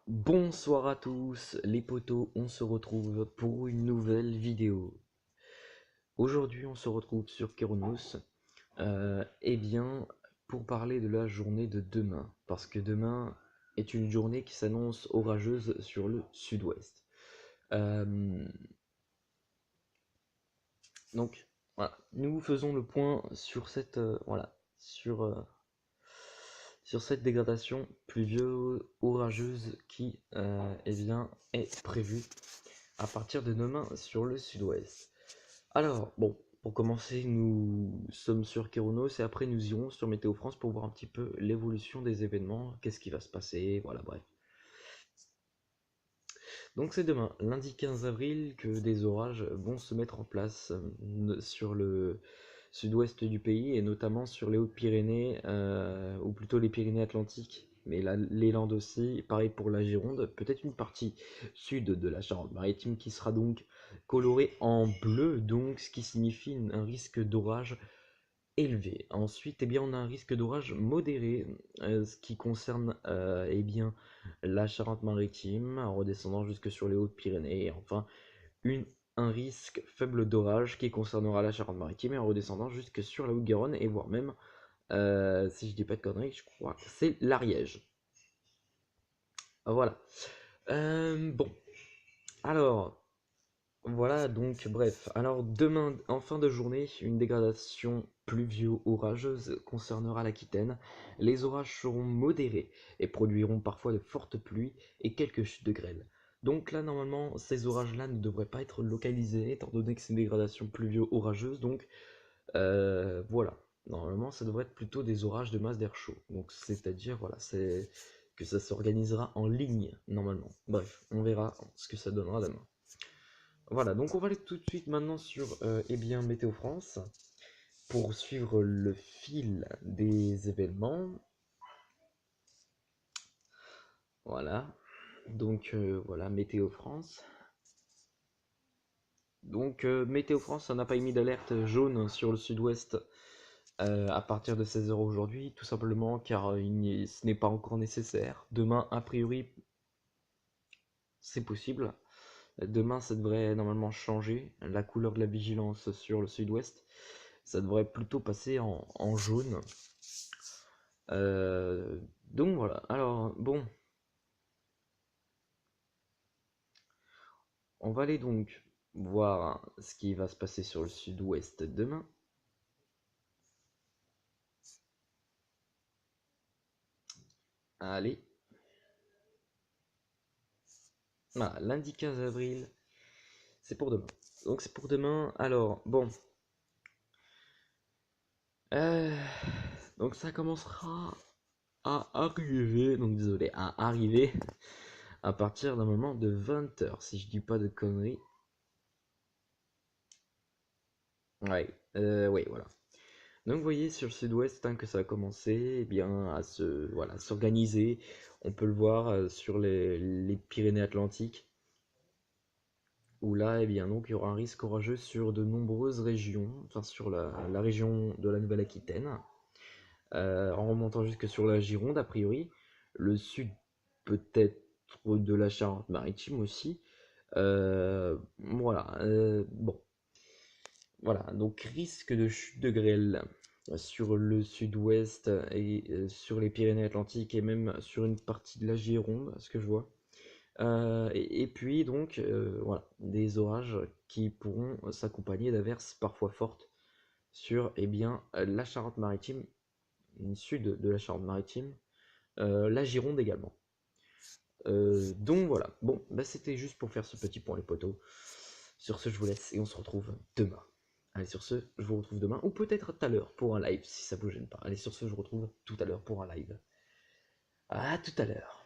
Bonsoir à tous les potos, on se retrouve pour une nouvelle vidéo. Aujourd'hui on se retrouve sur Keronos, eh bien pour parler de la journée de demain, parce que demain est une journée qui s'annonce orageuse sur le sud-ouest. Euh, donc voilà, nous faisons le point sur cette sur cette dégradation pluvieuse orageuse qui eh bien, est prévue à partir de demain sur le sud-ouest. Alors, bon, pour commencer, nous sommes sur Keronos et après nous irons sur Météo France pour voir un petit peu l'évolution des événements, qu'est-ce qui va se passer, voilà, bref. Donc c'est demain, lundi 15 avril, que des orages vont se mettre en place sur le sud-ouest du pays et notamment sur les Hautes-Pyrénées, ou plutôt les Pyrénées-Atlantiques, mais les Landes aussi, pareil pour la Gironde, peut-être une partie sud de la Charente-Maritime qui sera donc colorée en bleu, donc ce qui signifie un risque d'orage élevé. Ensuite, eh bien, on a un risque d'orage modéré, ce qui concerne eh bien, la Charente-Maritime, en redescendant jusque sur les Hautes-Pyrénées. Et enfin, une, un risque faible d'orage qui concernera la Charente-Maritime et en redescendant jusque sur la Haute-Garonne, et voire même, si je dis pas de conneries, je crois que c'est l'Ariège. Voilà. Bon, alors, voilà, donc bref. Alors demain, en fin de journée, une dégradation pluvio-orageuse concernera l'Aquitaine. Les orages seront modérés et produiront parfois de fortes pluies et quelques chutes de grêle. Donc là, normalement, ces orages-là ne devraient pas être localisés, étant donné que c'est une dégradation pluvio-orageuse. Donc voilà, normalement, ça devrait être plutôt des orages de masse d'air chaud. Donc c'est-à-dire, voilà, c'est que ça s'organisera en ligne, normalement. Bref, on verra ce que ça donnera demain. Voilà, donc on va aller tout de suite maintenant sur eh bien, Météo France pour suivre le fil des événements. Voilà, donc voilà, Météo France. Donc Météo France, ça n'a pas émis d'alerte jaune sur le sud-ouest à partir de 16h aujourd'hui, tout simplement car ce n'est pas encore nécessaire. Demain, a priori, c'est possible. Demain, ça devrait normalement changer la couleur de la vigilance sur le sud-ouest. Ça devrait plutôt passer en jaune. Donc voilà, alors bon, on va aller donc voir ce qui va se passer sur le sud-ouest demain. Allez, voilà, lundi 15 avril, c'est pour demain. Donc c'est pour demain, alors bon, euh, donc ça commencera à arriver, donc désolé, à arriver à partir d'un moment de 20h, si je dis pas de conneries. Ouais, oui, voilà. Donc vous voyez sur le sud-ouest que ça a commencé eh bien, à voilà, s'organiser. On peut le voir sur les Pyrénées-Atlantiques, où là, eh bien, donc, il y aura un risque orageux sur de nombreuses régions, enfin sur la région de la Nouvelle-Aquitaine, en remontant jusque sur la Gironde a priori, le sud peut-être de la Charente-Maritime aussi. Voilà, bon. Voilà, donc risque de chute de grêle sur le sud-ouest et sur les Pyrénées-Atlantiques et même sur une partie de la Gironde, à ce que je vois. Et puis donc, voilà, des orages qui pourront s'accompagner d'averses parfois fortes sur eh bien, la Charente-Maritime, le sud de la Charente-Maritime, la Gironde également. Donc voilà, bon, bah, c'était juste pour faire ce petit point les potos. Sur ce, je vous laisse et on se retrouve demain. Allez, sur ce, je vous retrouve demain, ou peut-être tout à l'heure pour un live, si ça vous gêne pas. Allez, sur ce, je vous retrouve tout à l'heure pour un live. À tout à l'heure.